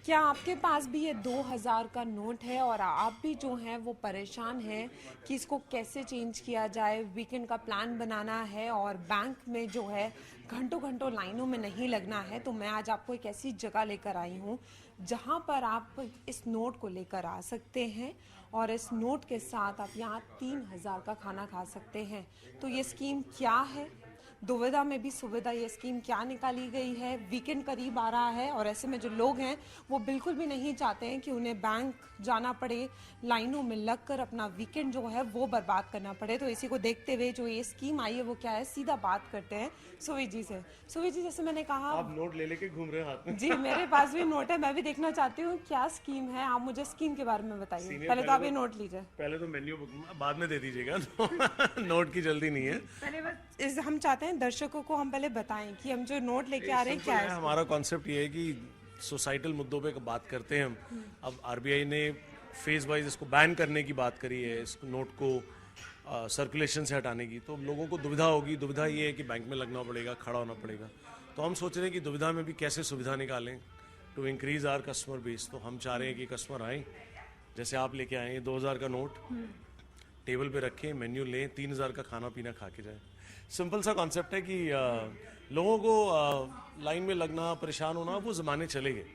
क्या आपके पास भी ये 2000 का नोट है और आप भी जो हैं वो परेशान हैं कि इसको कैसे चेंज किया जाए, वीकेंड का प्लान बनाना है और बैंक में जो है घंटों घंटों लाइनों में नहीं लगना है? तो मैं आज आपको एक ऐसी जगह लेकर आई हूँ जहाँ पर आप इस नोट को लेकर आ सकते हैं और इस नोट के साथ आप यहाँ 3000 का खाना खा सकते हैं। तो ये स्कीम क्या है, दुविधा में भी सुविधा, ये स्कीम क्या निकाली गई है? वीकेंड करीब आ रहा है और ऐसे में जो लोग हैं वो बिल्कुल भी नहीं चाहते हैं कि उन्हें बैंक जाना पड़े, लाइनों में लगकर अपना वीकेंड जो है वो बर्बाद करना पड़े। तो इसी को देखते हुए जो ये स्कीम आई है वो क्या है, सीधा बात करते हैं सुवी जी से। सुवी जी, जैसे मैंने कहा, आप नोट ले लेके घूम रहे हो हाथ में। जी मेरे पास भी नोट है, मैं भी देखना चाहती हूँ क्या स्कीम है। आप मुझे स्कीम के बारे में बताइए। पहले तो आप ये नोट लीजिए। पहले तो मेन्यू बाद में दे दीजिएगा। नोट की जल्दी नहीं है। पहले बस हम चाहते हैं दर्शकों को हम पहले बताएं कि हम जो नोट लेके आ रहे हैं क्या है। हमारा कॉन्सेप्ट ये है कि सोसाइटल मुद्दों पे बात करते हैं हम। अब आरबीआई ने फेज वाइज इसको बैन करने की बात करी है, इस नोट को सर्कुलेशन से हटाने की। तो लोगों को दुविधा होगी। दुविधा ये है कि बैंक में लगना पड़ेगा, खड़ा होना पड़ेगा। तो हम सोच रहे हैं कि दुविधा में भी कैसे सुविधा निकालें to increase our customer base. तो हम चाह रहे हैं कि कस्टमर आए, जैसे आप लेके आए 2000 का नोट, टेबल पे रखें, मेन्यू लें, 3000 का खाना पीना खा के जाएं। सिंपल सा कॉन्सेप्ट है कि लोगों को लाइन में लगना, परेशान होना, वो ज़माने चले गए।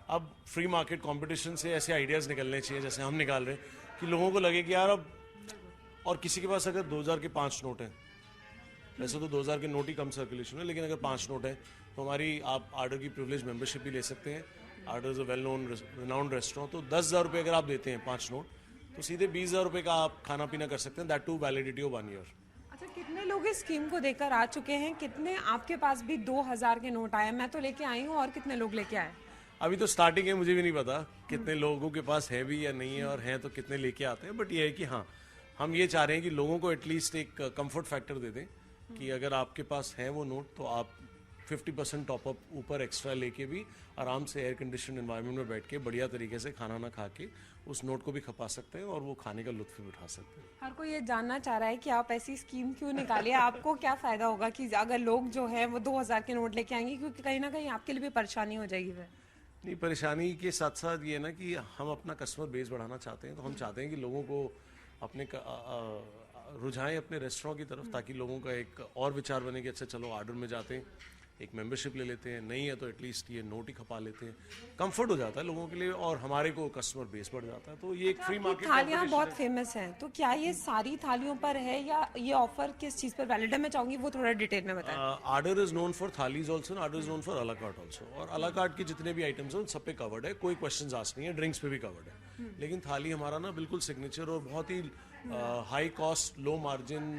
अब फ्री मार्केट कंपटीशन से ऐसे आइडियाज़ निकलने चाहिए जैसे हम निकाल रहे हैं कि लोगों को लगे कि यार अब, और किसी के पास अगर 2000 के 5 नोट हैं, वैसे तो 2000 के नोट ही कम सर्कुलेशन है, लेकिन अगर 5 नोट है तो हमारी आप आर्डर की प्रिविलेज मेंबरशिप भी ले सकते हैं। Order is a well known renowned restaurant. तो 10,000 रुपये अगर आप देते हैं 5 नोट, तो सीधे 20,000 रुपये का आप खाना पीना कर सकते हैं, that to validity of 1 year. अच्छा, कितने लोग इस स्कीम को देकर आ चुके हैं? कितने आपके पास भी 2000 के नोट आए? मैं तो लेके आई हूँ, और कितने लोग लेके आए? अभी तो स्टार्टिंग है, मुझे भी नहीं पता कितने लोगों के पास है भी या नहीं है, और हैं तो कितने लेके आते हैं। बट ये है कि हाँ, हम ये चाह रहे हैं कि लोगों को एटलीस्ट एक कंफर्ट फैक्टर दे दें कि अगर आपके पास है वो नोट तो आप 50% टॉपअप ऊपर एक्स्ट्रा लेके भी आराम से एयर कंडीशन एनवायरनमेंट में बैठ के बढ़िया तरीके से खाना ना खा के उस नोट को भी खपा सकते हैं और वो खाने का लुत्फ भी उठा सकते हैं। हर कोई ये जानना चाह रहा है कि आप ऐसी स्कीम क्यों निकालिए, आपको क्या फायदा होगा कि अगर लोग जो है वो 2000 के नोट लेके आएंगे, क्योंकि कहीं ना कहीं आपके लिए भी परेशानी हो जाएगी फिर। नहीं, परेशानी के साथ साथ ये ना कि हम अपना कस्टमर बेस बढ़ाना चाहते हैं। तो हम चाहते हैं कि लोगों को अपने रुझाएं अपने रेस्टोरेंट की तरफ, ताकि लोगों का एक और विचार बने कि अच्छा चलो ऑर्डर में जाते हैं, एक मेंबरशिप ले लेते हैं, नहीं है तो एटलीस्ट ये नोट ही खपा लेते हैं। कंफर्ट हो जाता है लोगों के लिए और हमारे को कस्टमर बेस बढ़ जाता है। तो ये एक फ्री मार्केट थालियाँ बहुत फेमस हैं, तो क्या ये सारी थालियों पर है या ये ऑफर किस चीज़ पर वैलिड है? मैं चाहूंगी वो थोड़ा डिटेल में बताएं। Order is known for thalis also, order is known for अला कार्ट ऑल्सो। और अला कार्ट के जितने भी आइटम्स हैं उन सब पे कवर्ड है, कोई क्वेश्चन आस्क नहीं है। ड्रिंक्स पे भी कवर्ड है, लेकिन थाली हमारा ना बिल्कुल सिग्नेचर और बहुत ही high cost, low margin,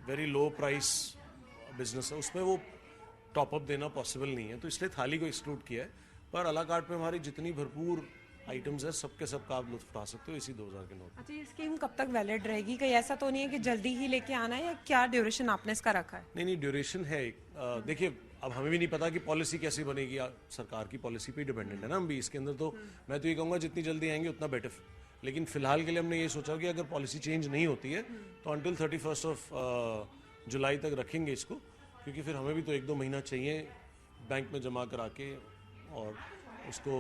very low price business है। उसमें वो टॉपअप देना पॉसिबल नहीं है, तो इसलिए थाली को एक्सक्लूड किया है। पर अला कार्ट पे हमारी जितनी भरपूर आइटम्स है सबके सब का आप लुत्फ उठा सकते हो इसी 2000 के नोट। अच्छा, ये स्कीम कब तक वैलिड रहेगी? कहीं ऐसा तो नहीं है कि जल्दी ही लेके आना है, या क्या ड्यूरेशन आपने इसका रखा है? नहीं, ड्यूरेशन है। देखिए, अब हमें भी नहीं पता कि पॉलिसी कैसी बनेगी, सरकार की पॉलिसी पे डिपेंडेंट है ना हम भी इसके अंदर। तो मैं तो ये कहूँगा जितनी जल्दी आएंगे उतना बेटर। लेकिन फिलहाल के लिए हमने ये सोचा कि अगर पॉलिसी चेंज नहीं होती है तो अंटिल 31 ऑफ जुलाई तक रखेंगे इसको, क्योंकि फिर हमें भी तो 1-2 महीना चाहिए बैंक में जमा करा के, और उसको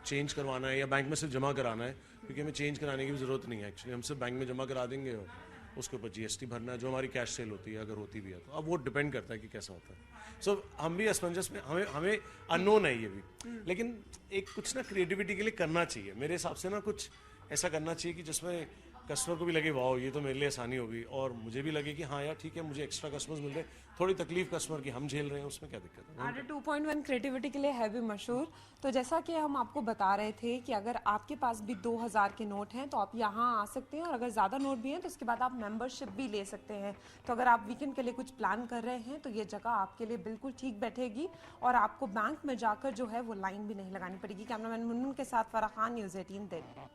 चेंज करवाना है या बैंक में सिर्फ जमा कराना है, क्योंकि हमें चेंज कराने की भी ज़रूरत नहीं है। एक्चुअली हम सिर्फ बैंक में जमा करा देंगे और उसके ऊपर जीएसटी भरना है, जो हमारी कैश सेल होती है, अगर होती भी है तो। अब वो डिपेंड करता है कि कैसा होता है। सो हम भी असमंजस में, हमें अननोन है ये भी, लेकिन एक कुछ ना क्रिएटिविटी के लिए करना चाहिए मेरे हिसाब से ना। कुछ ऐसा करना चाहिए कि जिसमें कस्टमर को भी लगे वाह ये तो मेरे लिए आसानी होगी, और मुझे भी लगे कि हाँ यार ठीक है, मुझे एक्स्ट्रा कस्टमर्स मिल रहे हैं। थोड़ी तकलीफ कस्टमर की हम झेल रहे हैं, उसमें क्या दिक्कत है? आर्डर 2.1 क्रिएटिविटी के लिए है भी मशहूर। तो जैसा कि हम आपको बता रहे थे कि अगर आपके पास भी 2000 के नोट हैं तो आप यहाँ आ सकते हैं, और अगर ज़्यादा नोट भी हैं तो उसके बाद आप मेंबरशिप भी ले सकते हैं। तो अगर आप वीकेंड के लिए कुछ प्लान कर रहे हैं तो ये जगह आपके लिए बिल्कुल ठीक बैठेगी, और आपको बैंक में जाकर जो है वो लाइन भी नहीं लगानी पड़ेगी। कैमरामैन मुनमुन के साथ फराह खान, न्यूज़ 18 दिल्ली।